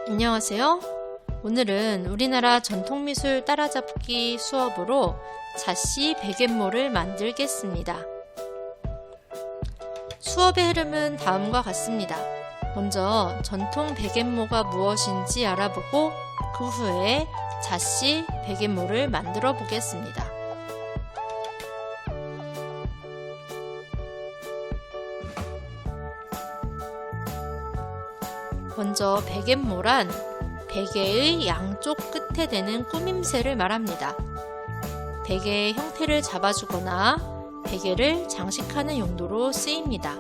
안녕하세요. 오늘은 우리나라 전통미술 따라잡기 수업으로 자씨 백앤모를 만들겠습니다. 수업의 흐름은 다음과 같습니다. 먼저 전통 백앤모가 무엇인지 알아보고 그 후에 자씨 백앤모를 만들어 보겠습니다. 먼저 백앤모란 베개의 양쪽 끝에 대는 꾸밈새를 말합니다. 베개의 형태를 잡아주거나 베개를 장식하는 용도로 쓰입니다.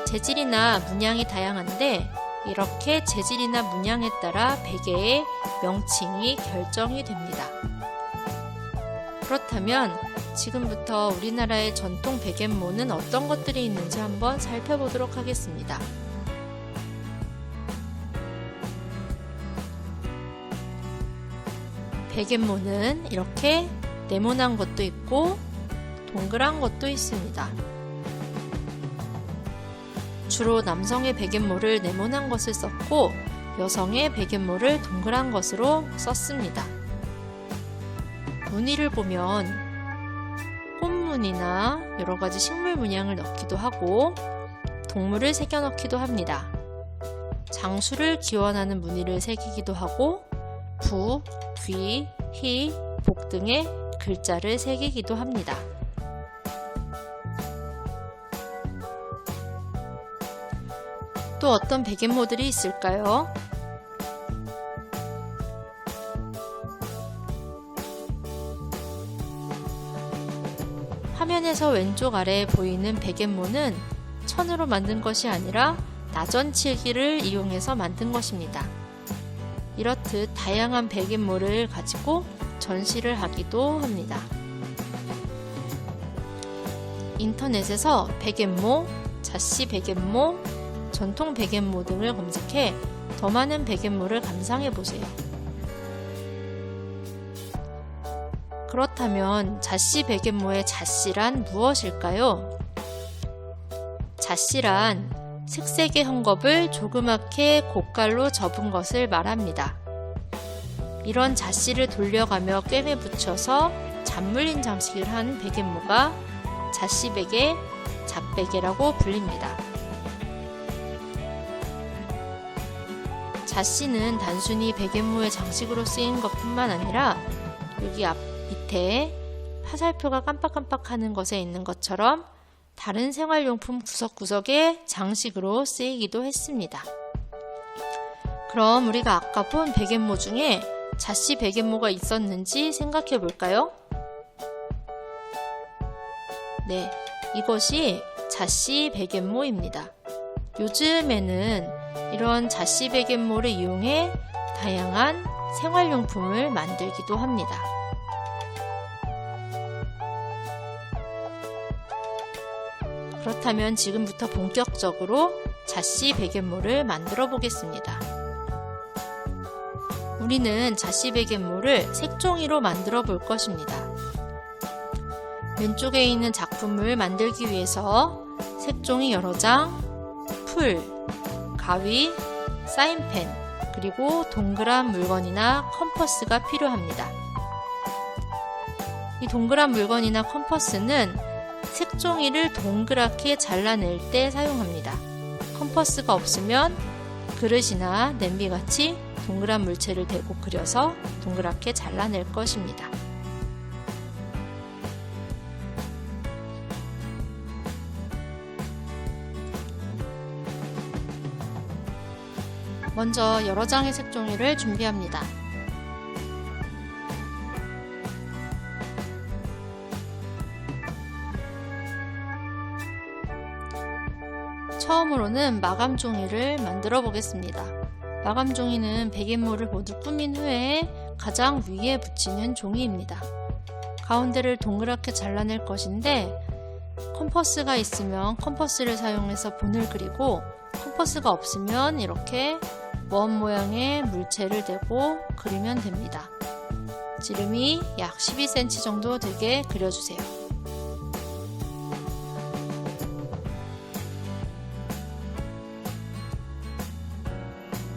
재질이나 문양이 다양한데 이렇게 재질이나 문양에 따라 베개의 명칭이 결정이 됩니다. 그렇다면 지금부터 우리나라의 전통 백앤모는 어떤 것들이 있는지 한번 살펴보도록 하겠습니다. 백앤모는 이렇게 네모난 것도 있고 동그란 것도 있습니다. 주로 남성의 백앤모를 네모난 것을 썼고 여성의 백앤모를 동그란 것으로 썼습니다. 무늬를 보면 꽃무늬나 여러가지 식물 문양을 넣기도 하고 동물을 새겨 넣기도 합니다. 장수를 기원하는 무늬를 새기기도 하고 부, 귀, 희, 복 등의 글자를 새기기도 합니다. 또 어떤 백앤모들이 있을까요? 화면에서 왼쪽 아래에 보이는 백앤모는 천으로 만든 것이 아니라 나전칠기를 이용해서 만든 것입니다. 이렇듯 다양한 백앤모를 가지고 전시를 하기도 합니다. 인터넷에서 백앤모, 자씨 백앤모, 전통 백앤모 등을 검색해 더 많은 백앤모를 감상해 보세요. 그렇다면 자씨 백앤모의 자씨란 무엇일까요? 자씨란 색색의 헝겊을 조그맣게 고깔로 접은 것을 말합니다. 이런 자씨를 돌려가며 꿰매 붙여서 잔물린 장식을 한 백앤모가 자씨베개, 잡베개라고 불립니다. 자씨는 단순히 백앤모의 장식으로 쓰인 것뿐만 아니라 여기 밑에 화살표가 깜빡깜빡하는 것에 있는 것처럼 다른 생활용품 구석구석의 장식으로 쓰이기도 했습니다. 그럼 우리가 아까 본 백앤모 중에 자씨 백앤모가 있었는지 생각해 볼까요? 네, 이것이 자씨 백앤모입니다. 요즘에는 이런 자씨 백앤모를 이용해 다양한 생활용품을 만들기도 합니다. 그렇다면 지금부터 본격적으로 자씨 백앤모를 만들어 보겠습니다. 우리는 자씨 백앤모를 색종이로 만들어 볼 것입니다. 왼쪽에 있는 작품을 만들기 위해서 색종이 여러 장, 풀, 가위, 사인펜, 그리고 동그란 물건이나 컴퍼스가 필요합니다. 이 동그란 물건이나 컴퍼스는 색종이를 동그랗게 잘라낼 때 사용합니다. 컴퍼스가 없으면 그릇이나 냄비같이 동그란 물체를 대고 그려서 동그랗게 잘라낼 것입니다. 먼저 여러 장의 색종이를 준비합니다. 처음으로는 마감 종이를 만들어 보겠습니다. 마감 종이는 백앤모를 모두 꾸민 후에 가장 위에 붙이는 종이입니다. 가운데를 동그랗게 잘라낼 것인데 컴퍼스가 있으면 컴퍼스를 사용해서 본을 그리고 컴퍼스가 없으면 이렇게 원 모양의 물체를 대고 그리면 됩니다. 지름이 약 12cm 정도 되게 그려주세요.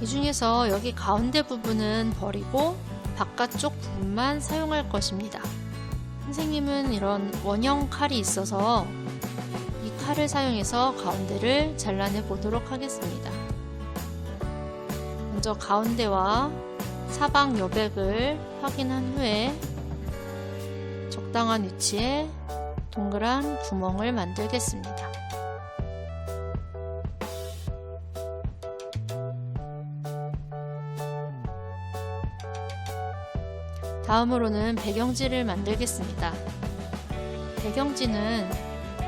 이 중에서 여기 가운데 부분은 버리고 바깥쪽 부분만 사용할 것입니다. 선생님은 이런 원형 칼이 있어서 이 칼을 사용해서 가운데를 잘라내 보도록 하겠습니다. 먼저 가운데와 사방 여백을 확인한 후에 적당한 위치에 동그란 구멍을 만들겠습니다. 다음으로는 배경지를 만들겠습니다. 배경지는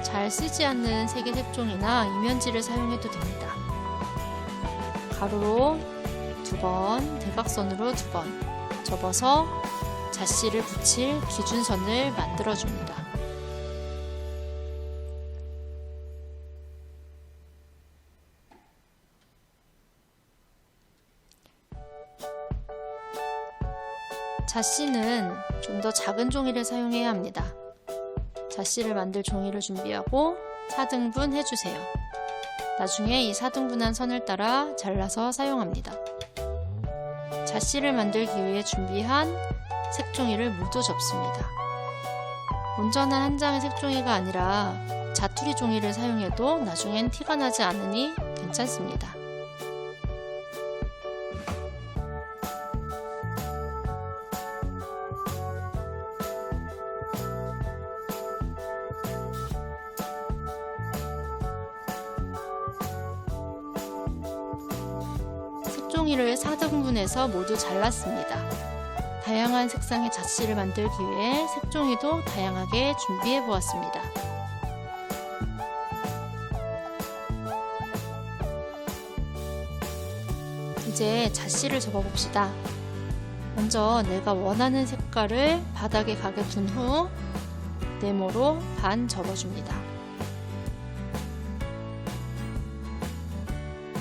잘 쓰지 않는 색의 색종이나 이면지를 사용해도 됩니다. 가로로 2번, 대각선으로 2번 접어서 잣씨를 붙일 기준선을 만들어줍니다. 잣씨는 좀 더 작은 종이를 사용해야 합니다. 잣씨를 만들 종이를 준비하고 4등분 해주세요. 나중에 이 4등분한 선을 따라 잘라서 사용합니다. 잣씨를 만들기 위해 준비한 색종이를 모두 접습니다. 온전한 한 장의 색종이가 아니라 자투리 종이를 사용해도 나중엔 티가 나지 않으니 괜찮습니다. 색종이를 4등분해서 모두 잘랐습니다. 다양한 색상의 잣씨를 만들기 위해 색종이도 다양하게 준비해 보았습니다. 이제 잣씨를 접어봅시다. 먼저 내가 원하는 색깔을 바닥에 가게 둔 후 네모로 반 접어줍니다.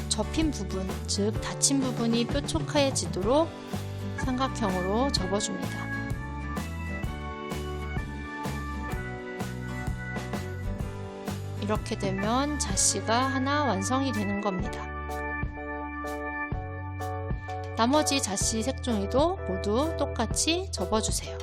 접힌 부분, 즉 닫힌 부분이 뾰족해지도록 삼각형으로 접어줍니다. 이렇게 되면 잣씨가 하나 완성이 되는 겁니다. 나머지 잣씨 색종이도 모두 똑같이 접어주세요.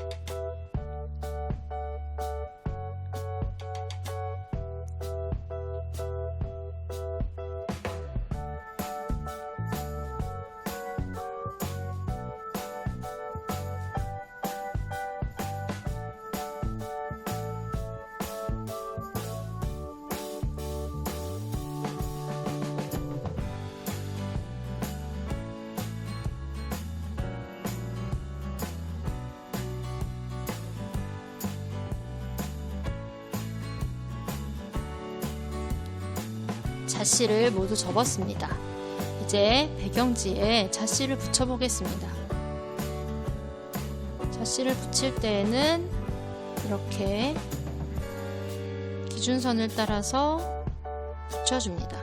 잣씨를 모두 접었습니다. 이제 배경지에 잣씨를 붙여보겠습니다. 잣씨를 붙일 때에는 이렇게 기준선을 따라서 붙여줍니다.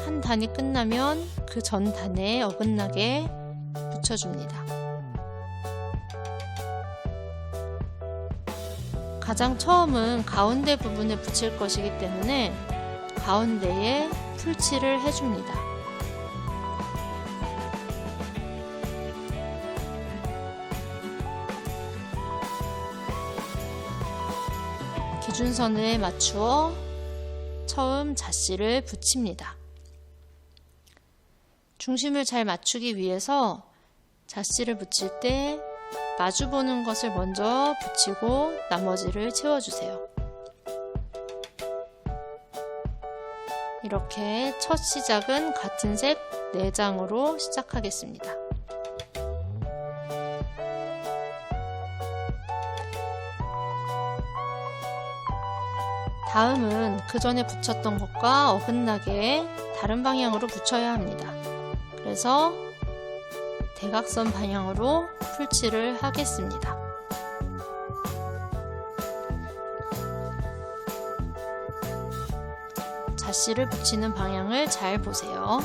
한 단이 끝나면 그 전 단에 어긋나게 붙여줍니다. 가장 처음은 가운데 부분에 붙일 것이기 때문에 가운데에 풀칠을 해줍니다. 기준선에 맞추어 처음 잣씨를 붙입니다. 중심을 잘 맞추기 위해서 잣씨를 붙일 때 마주보는 것을 먼저 붙이고 나머지를 채워주세요. 이렇게 첫 시작은 같은 색 4장으로 시작하겠습니다. 다음은 그 전에 붙였던 것과 어긋나게 다른 방향으로 붙여야 합니다. 그래서 대각선 방향으로 풀칠을 하겠습니다. 잣씨를 붙이는 방향을 잘 보세요.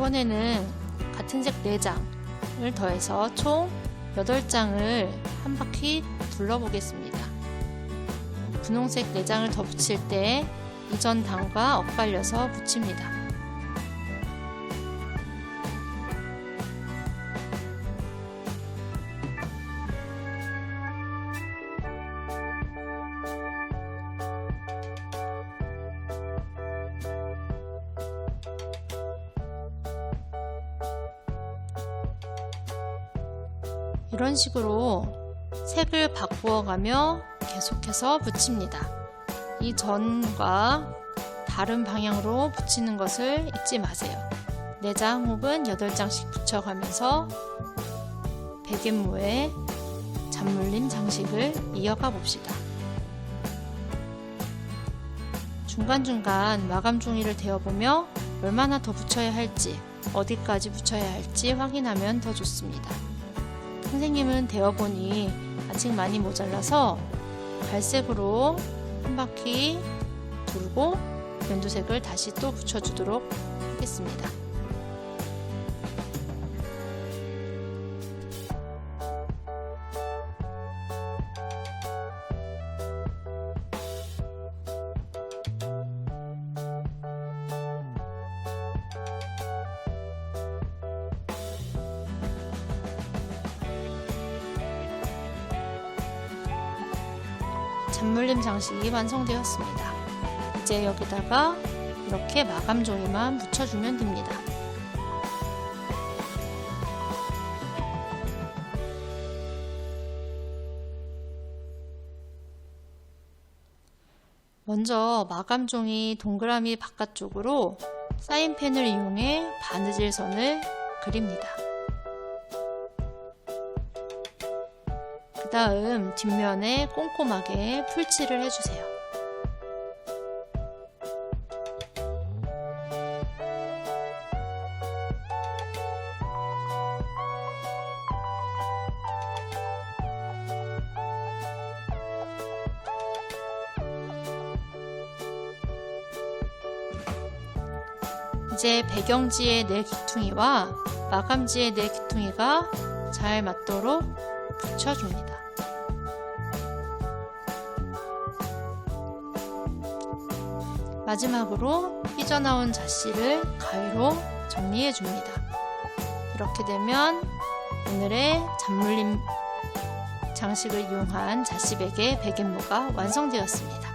이번에는 같은 색 4장을 더해서 총 8장을 한 바퀴 둘러보겠습니다. 분홍색 4장을 더 붙일 때 이전 단과 엇갈려서 붙입니다. 이런 식으로 색을 바꾸어 가며 계속해서 붙입니다. 이 전과 다른 방향으로 붙이는 것을 잊지 마세요. 4장 혹은 8장씩 붙여가면서 백앤모의 잔물림 장식을 이어가 봅시다. 중간중간 마감 종이를 대어보며 얼마나 더 붙여야 할지, 어디까지 붙여야 할지 확인하면 더 좋습니다. 선생님은 대어보니 아직 많이 모자라서 갈색으로 한 바퀴 돌고 연두색을 다시 또 붙여주도록 하겠습니다. 잔물림 장식이 완성되었습니다. 이제 여기다가 이렇게 마감 종이만 붙여주면 됩니다. 먼저 마감 종이 동그라미 바깥쪽으로 사인펜을 이용해 바느질 선을 그립니다. 그 다음 뒷면에 꼼꼼하게 풀칠을 해주세요. 이제 배경지의 네 귀퉁이와 마감지의 네 귀퉁이가 잘 맞도록 붙여줍니다. 마지막으로 삐져나온 자씨를 가위로 정리해줍니다. 이렇게 되면 오늘의 잔물림 장식을 이용한 자씨 베개 백앤모가 완성되었습니다.